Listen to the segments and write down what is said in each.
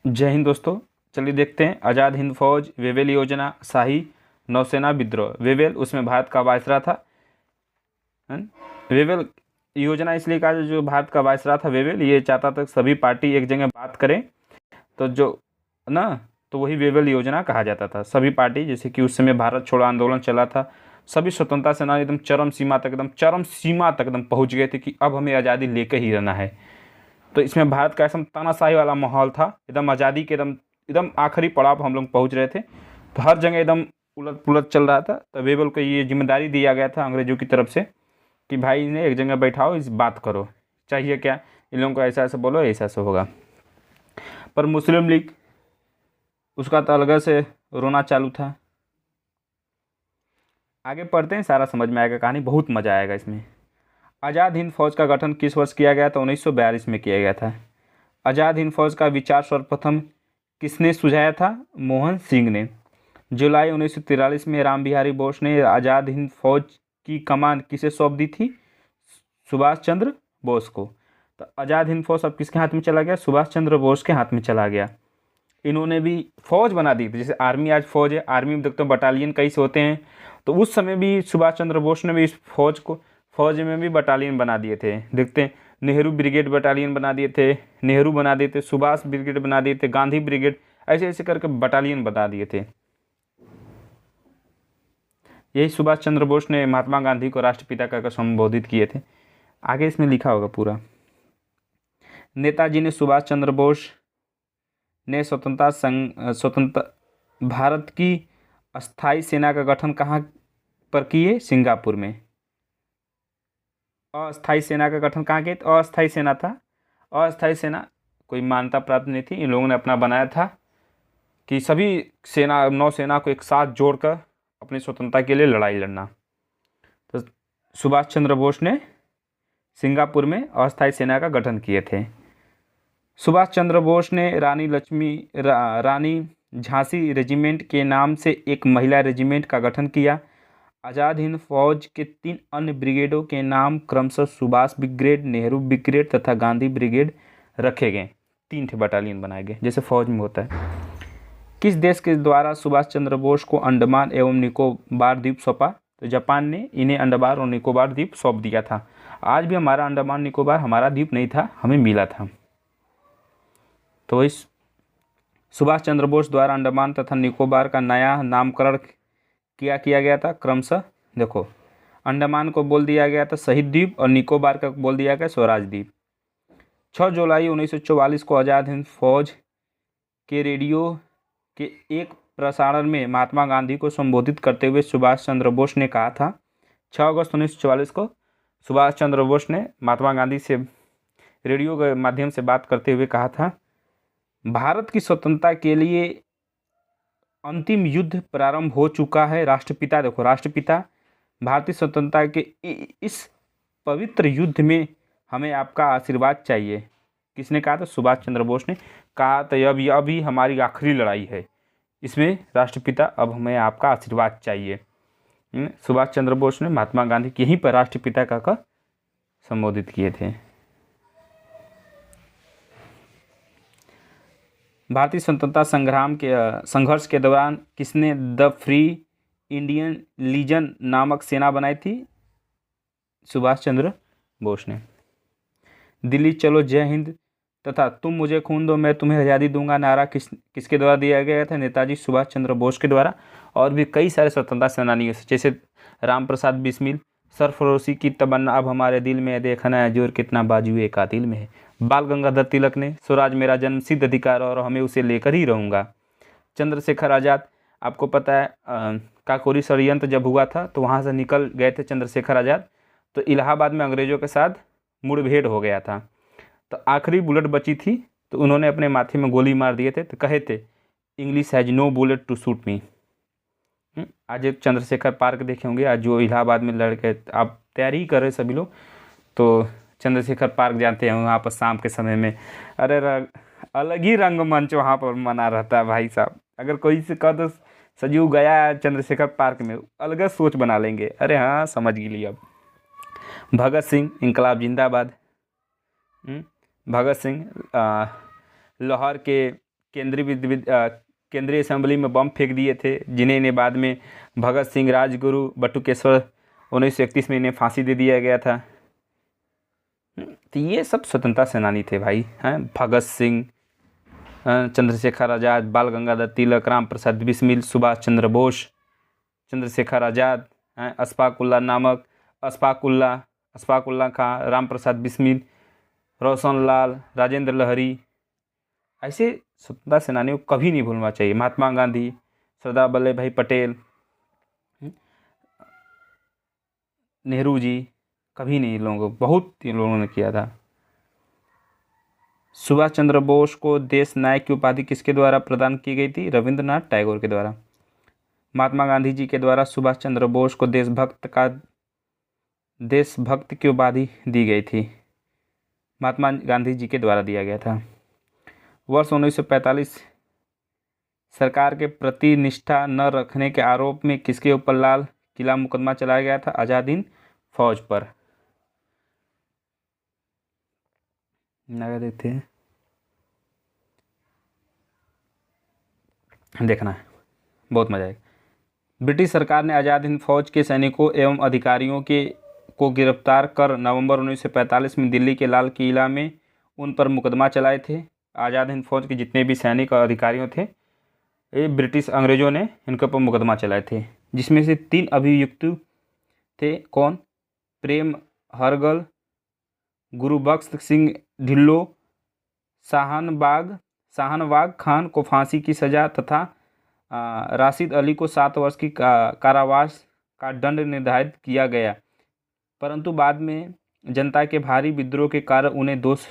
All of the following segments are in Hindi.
जय हिंद दोस्तों। चलिए देखते हैं आज़ाद हिंद फौज, वेवेल योजना, शाही नौसेना विद्रोह। वेवेल उसमें भारत का वायसराय था। वेवेल योजना इसलिए कहा जो भारत का वायसराय था वेवेल, ये चाहता था सभी पार्टी एक जगह बात करें, तो जो ना तो वही वेवेल योजना कहा जाता था। सभी पार्टी, जैसे कि उस समय भारत छोड़ो आंदोलन चला था, सभी स्वतंत्रता सेनानी एकदम चरम सीमा तक एकदम पहुंच गए थे कि अब हमें आज़ादी लेकर ही रहना है। तो इसमें भारत का ऐसा तानाशाही वाला माहौल था, एकदम आज़ादी के एकदम एकदम आखिरी पड़ाव हम लोग पहुंच रहे थे। तो हर जगह एकदम उलट पुलट चल रहा था। तो वेवेल को ये जिम्मेदारी दिया गया था अंग्रेजों की तरफ से कि भाई इन्हें एक जगह बैठाओ, इस बात करो, चाहिए क्या, इन लोगों को ऐसा ऐसा बोलो, ऐसा ऐसा होगा। पर मुस्लिम लीग उसका तो अलग से रोना चालू था। आगे पढ़ते हैं, सारा समझ में आएगा, कहानी बहुत मज़ा आएगा इसमें। आज़ाद हिंद फौज का गठन किस वर्ष किया गया था? 1942 में किया गया था। आज़ाद हिंद फौज का विचार सर्वप्रथम किसने सुझाया था? मोहन सिंह ने। जुलाई 1943 में राम बिहारी बोस ने आज़ाद हिंद फौज की कमान किसे सौंप दी थी? सुभाष चंद्र बोस को। तो आज़ाद हिंद फौज अब किसके हाथ में चला गया? सुभाष चंद्र बोस के हाथ में चला गया। इन्होंने भी फौज बना दी थी, जैसे आर्मी आज फौज है, आर्मी में देखते हो बटालियन कई से होते हैं, तो उस समय भी सुभाष चंद्र बोस ने भी इस फौज में भी बटालियन बना दिए थे। देखते हैं, नेहरू ब्रिगेड बटालियन बना दिए थे, नेहरू बना दिए थे, सुभाष ब्रिगेड बना दिए थे, गांधी ब्रिगेड, ऐसे ऐसे करके बटालियन बना दिए थे। यही सुभाष चंद्र बोस ने महात्मा गांधी को राष्ट्रपिता कहकर संबोधित किए थे। आगे इसमें लिखा होगा पूरा। नेताजी ने सुभाष चंद्र बोस ने स्वतंत्र भारत की अस्थाई सेना का गठन कहाँ पर किए? सिंगापुर में। अस्थाई सेना का गठन कहाँ किए? अस्थाई सेना था। अस्थाई सेना कोई मान्यता प्राप्त नहीं थी, इन लोगों ने अपना बनाया था कि सभी नौसेना को एक साथ जोड़कर अपनी स्वतंत्रता के लिए लड़ाई लड़ना। तो सुभाष चंद्र बोस ने सिंगापुर में अस्थाई सेना का गठन किए थे। सुभाष चंद्र बोस ने रानी झांसी रेजिमेंट के नाम से एक महिला रेजिमेंट का गठन किया। आज़ाद हिंद फौज के 3 अन्य ब्रिगेडों के नाम क्रमशः सुभाष ब्रिगेड, नेहरू ब्रिगेड तथा गांधी ब्रिगेड रखे गए। 3 थे बटालियन बनाए गए, जैसे फौज में होता है। किस देश के द्वारा सुभाष चंद्र बोस को अंडमान एवं निकोबार द्वीप सौंपा? तो जापान ने इन्हें अंडमान और निकोबार द्वीप सौंप दिया था। आज भी हमारा अंडमान निकोबार हमारा द्वीप नहीं था, हमें मिला था। तो इस सुभाष चंद्र बोस द्वारा अंडमान तथा निकोबार का नया नामकरण किया गया था क्रमशः। देखो, अंडमान को बोल दिया गया था शहीद द्वीप और निकोबार का बोल दिया गया स्वराज द्वीप। 6 जुलाई 1944 को आज़ाद हिंद फौज के रेडियो के एक प्रसारण में महात्मा गांधी को संबोधित करते हुए सुभाष चंद्र बोस ने कहा था। 6 अगस्त 1944 को सुभाष चंद्र बोस ने महात्मा गांधी से रेडियो के माध्यम से बात करते हुए कहा था, भारत की स्वतंत्रता के लिए अंतिम युद्ध प्रारंभ हो चुका है। राष्ट्रपिता, देखो राष्ट्रपिता, भारतीय स्वतंत्रता के इस पवित्र युद्ध में हमें आपका आशीर्वाद चाहिए। किसने कहा था? सुभाष चंद्र बोस ने कहा था, यह भी हमारी आखिरी लड़ाई है, इसमें राष्ट्रपिता अब हमें आपका आशीर्वाद चाहिए। सुभाष चंद्र बोस ने महात्मा गांधी की यहीं पर राष्ट्रपिता कहकर संबोधित किए थे। भारतीय स्वतंत्रता संघर्ष के दौरान किसने द फ्री इंडियन लीजन नामक सेना बनाई थी? सुभाष चंद्र बोस ने। दिल्ली चलो जय हिंद तथा तुम मुझे खून दो मैं तुम्हें आज़ादी दूंगा नारा किसके द्वारा दिया गया था? नेताजी सुभाष चंद्र बोस के द्वारा। और भी कई सारे स्वतंत्रता सेनानियों से, जैसे राम प्रसाद बिस्मिल, सरफरोशी की तमन्ना अब हमारे दिल में, देखना है जोर कितना बाजुए कातिल में है। बाल गंगाधर तिलक ने स्वराज मेरा जन्म सिद्ध अधिकार और हमें उसे लेकर ही रहूँगा। चंद्रशेखर आज़ाद, आपको पता है काकोरी षड्यंत्र जब हुआ था तो वहाँ से निकल गए थे चंद्रशेखर आज़ाद, तो इलाहाबाद में अंग्रेज़ों के साथ मुठभेड़ हो गया था, तो आखिरी बुलेट बची थी, तो उन्होंने अपने माथे में गोली मार दिए थे, तो कहे थे English has no bullet to shoot me. आज एक चंद्रशेखर पार्क देखे होंगे, आज जो इलाहाबाद में लड़के आप तैयारी ही कर रहे सभी लोग, तो चंद्रशेखर पार्क जानते हैं, वहाँ पर शाम के समय में अरे अलग ही रंगमंच वहाँ पर मना रहता है भाई साहब। अगर कोई से कह दो सजीव गया है चंद्रशेखर पार्क में, अलग सोच बना लेंगे, अरे हाँ समझ गई अब। भगत सिंह, इंकलाब जिंदाबाद। भगत सिंह लाहौर के केंद्रीय असेंबली में बम फेंक दिए थे, जिन्हें इन्हें बाद में भगत सिंह, राजगुरु, बटुकेश्वर 1931 में इन्हें फांसी दे दिया गया था। तो ये सब स्वतंत्रता सेनानी थे भाई, हैं। भगत सिंह, चंद्रशेखर आज़ाद, बाल गंगाधर तिलक, राम प्रसाद बिस्मिल, सुभाष चंद्र बोस, चंद्रशेखर आज़ाद, हैं। अशफाक उल्ला खां, राम प्रसाद बिस्मिल, रोशन लाल, राजेंद्र लहरी, ऐसे स्वतंत्रता सेनानियों को कभी नहीं भूलना चाहिए। महात्मा गांधी, सरदार वल्लभ भाई पटेल, नेहरू जी, कभी नहीं, लोगों बहुत लोगों ने किया था। सुभाष चंद्र बोस को देश नायक की उपाधि किसके द्वारा प्रदान की गई थी? रविंद्रनाथ टैगोर के द्वारा। महात्मा गांधी जी के द्वारा सुभाष चंद्र बोस को देशभक्त की उपाधि दी गई थी, महात्मा गांधी जी के द्वारा दिया गया था। वर्ष 1945 सरकार के प्रति निष्ठा न रखने के आरोप में किसके ऊपर लाल किला मुकदमा चलाया गया था? आज़ाद हिंद फौज पर। देखते हैं, देखना है, बहुत मजा आएगा। ब्रिटिश सरकार ने आज़ाद हिंद फौज के सैनिकों एवं अधिकारियों को गिरफ्तार कर नवंबर 1945 में दिल्ली के लाल किला में उन पर मुकदमा चलाए थे। आज़ाद हिंद फौज के जितने भी सैनिक और अधिकारियों थे, ये ब्रिटिश अंग्रेजों ने इनके ऊपर मुकदमा चलाए थे, जिसमें से 3 अभियुक्त थे। कौन? प्रेम हरगल, गुरुबख्श सिंह ढिल्लो, शाहनवाग खान को फांसी की सजा तथा राशिद अली को 7 वर्ष की कारावास का दंड निर्धारित किया गया, परंतु बाद में जनता के भारी विद्रोह के कारण उन्हें दोष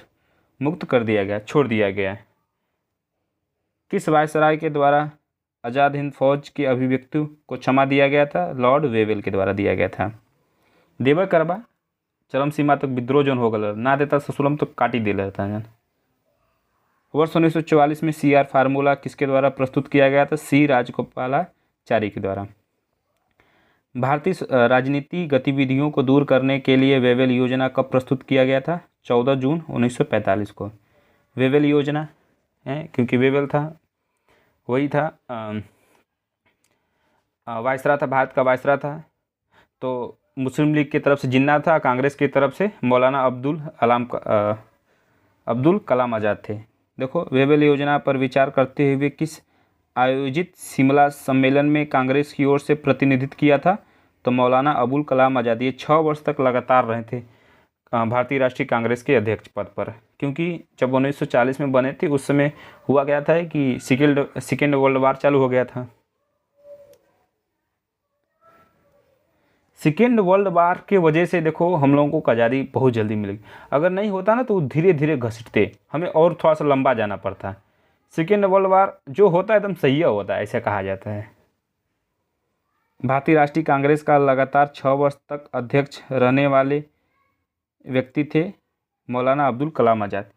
मुक्त कर दिया गया, छोड़ दिया गया। किस वायसराय के द्वारा आज़ाद हिंद फौज के अभिव्यक्ति को क्षमा दिया गया था? लॉर्ड वेवेल के द्वारा दिया गया था। देवर करबा चरम सीमा तक विद्रोह जौन हो गल ना देता ससुरम तो काटी दे रहता है। वर्ष 1944 में CR फार्मूला किसके द्वारा प्रस्तुत किया गया था? C राजगोपालाचारी के द्वारा। भारतीय राजनीति गतिविधियों को दूर करने के लिए वेवेल योजना कब प्रस्तुत किया गया था? 14 जून 1945 को। वेवेल योजना है क्योंकि वेवेल था, वही था वायसराय था, भारत का वायसराय था। तो मुस्लिम लीग की तरफ से जिन्ना था, कांग्रेस की तरफ से मौलाना अब्दुल कलाम आज़ाद थे। देखो, वेवेल योजना पर विचार करते हुए किस आयोजित शिमला सम्मेलन में कांग्रेस की ओर से प्रतिनिधित्व किया था? तो मौलाना अबुल कलाम आज़ाद। ये 6 वर्ष तक लगातार रहे थे भारतीय राष्ट्रीय कांग्रेस के अध्यक्ष पद पर, क्योंकि जब 1940 में बने थे उस समय हुआ गया था कि सेकेंड वर्ल्ड वार चालू हो गया था। सेकेंड वर्ल्ड वार के वजह से देखो हम लोगों को आज़ादी बहुत जल्दी मिलेगी, अगर नहीं होता ना तो धीरे धीरे घसीटते, हमें और थोड़ा सा लंबा जाना पड़ता है। सेकेंड वर्ल्ड वार जो होता है एकदम सही होता है, ऐसा कहा जाता है। भारतीय राष्ट्रीय कांग्रेस का लगातार 6 वर्ष तक अध्यक्ष रहने वाले व्यक्ति थे मौलाना अब्दुल कलाम आज़ाद।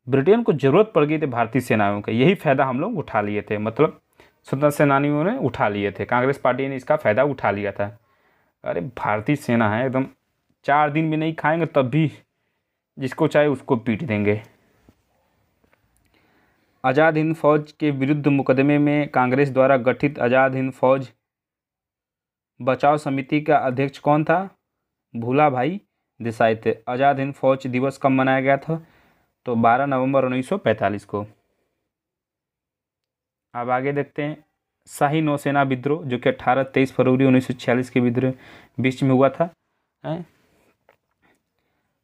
ब्रिटेन को ज़रूरत पड़ गई थी भारतीय सेनाओं का, यही फ़ायदा हम लोग उठा लिए थे, मतलब स्वतंत्रता सेनानियों ने उठा लिए थे, कांग्रेस पार्टी ने इसका फ़ायदा उठा लिया था। अरे भारतीय सेना है एकदम, 4 दिन भी नहीं खाएंगे तब भी जिसको चाहे उसको पीट देंगे। आज़ाद हिंद फौज के विरुद्ध मुकदमे में कांग्रेस द्वारा गठित आज़ाद हिंद फौज बचाव समिति का अध्यक्ष कौन था? भूला भाई देसाई थे। आज़ाद हिंद फौज दिवस कब मनाया गया था? तो 12 नवंबर 1945 को। अब आगे देखते हैं शाही नौसेना विद्रोह, जो कि 18-23 फरवरी 1946 के विद्रोह बीच में हुआ था।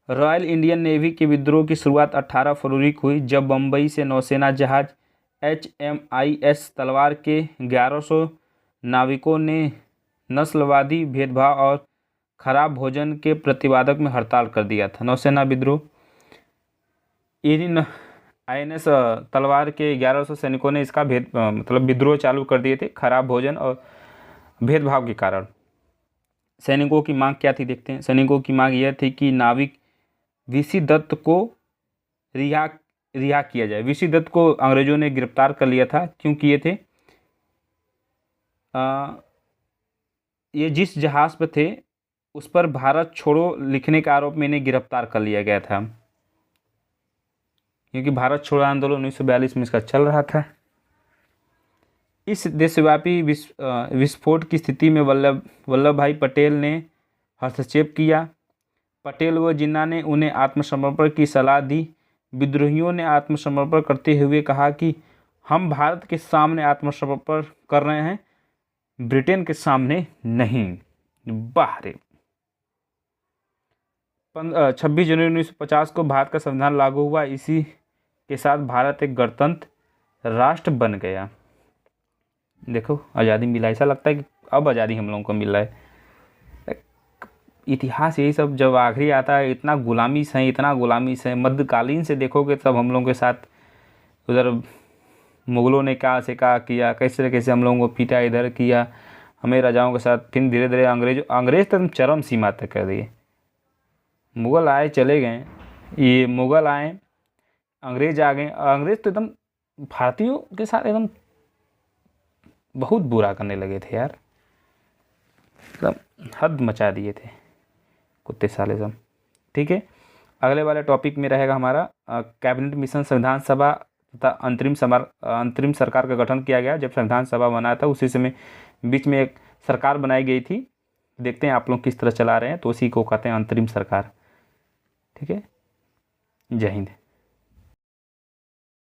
रॉयल इंडियन नेवी के विद्रोह की शुरुआत 18 फरवरी को हुई, जब बम्बई से नौसेना जहाज HMIS तलवार के 1100 नाविकों ने नस्लवादी भेदभाव और खराब भोजन के प्रतिवादक में हड़ताल कर दिया था। नौसेना विद्रोह, इन INS तलवार के 1100 सैनिकों ने इसका मतलब विद्रोह चालू कर दिए थे, खराब भोजन और भेदभाव के कारण। सैनिकों की मांग क्या थी देखते हैं। सैनिकों की मांग यह थी कि नाविक VC दत्त को रिहा किया जाए। VC दत्त को अंग्रेजों ने गिरफ्तार कर लिया था, क्यों किए थे? ये जिस जहाज़ पर थे उस पर भारत छोड़ो लिखने के आरोप में इन्हें गिरफ्तार कर लिया गया था। क्योंकि भारत छोड़ो आंदोलन 1942 में इसका चल रहा था। इस देशव्यापी विस्फोट की स्थिति में वल्लभ भाई पटेल ने हस्तक्षेप किया। पटेल व जिन्ना ने उन्हें आत्मसमर्पण की सलाह दी। विद्रोहियों ने आत्मसमर्पण करते हुए कहा कि हम भारत के सामने आत्मसमर्पण कर रहे हैं, ब्रिटेन के सामने नहीं। बाहर 26 जनवरी 1950 को भारत का संविधान लागू हुआ। इसी के साथ भारत एक गणतंत्र राष्ट्र बन गया। देखो आज़ादी मिला, ऐसा लगता है कि अब आज़ादी हम लोगों को मिल रहा है। इतिहास यही सब जब आखिरी आता है, इतना गुलामी से मध्यकालीन से देखोगे तब हम लोगों के साथ उधर मुग़लों ने क्या से क्या किया, कैसे तरीके से हम लोगों को पीटा, इधर किया हमें राजाओं के साथ। फिर धीरे धीरे अंग्रेज़ तो चरम सीमा तक कर दिए। मुग़ल आए चले गए, ये मुग़ल आए, अंग्रेज़ आ गए। अंग्रेज़ तो एकदम भारतीयों के साथ एकदम बहुत बुरा करने लगे थे यार, एकदम हद मचा दिए थे कुत्ते साले सब। ठीक है, अगले वाले टॉपिक में रहेगा हमारा कैबिनेट मिशन। संविधान सभा तथा अंतरिम सरकार का गठन किया गया। जब संविधान सभा बना था उसी समय बीच में एक सरकार बनाई गई थी। देखते हैं आप लोग किस तरह चला रहे हैं, तो उसी को कहते हैं अंतरिम सरकार। ठीक है, जय हिंद।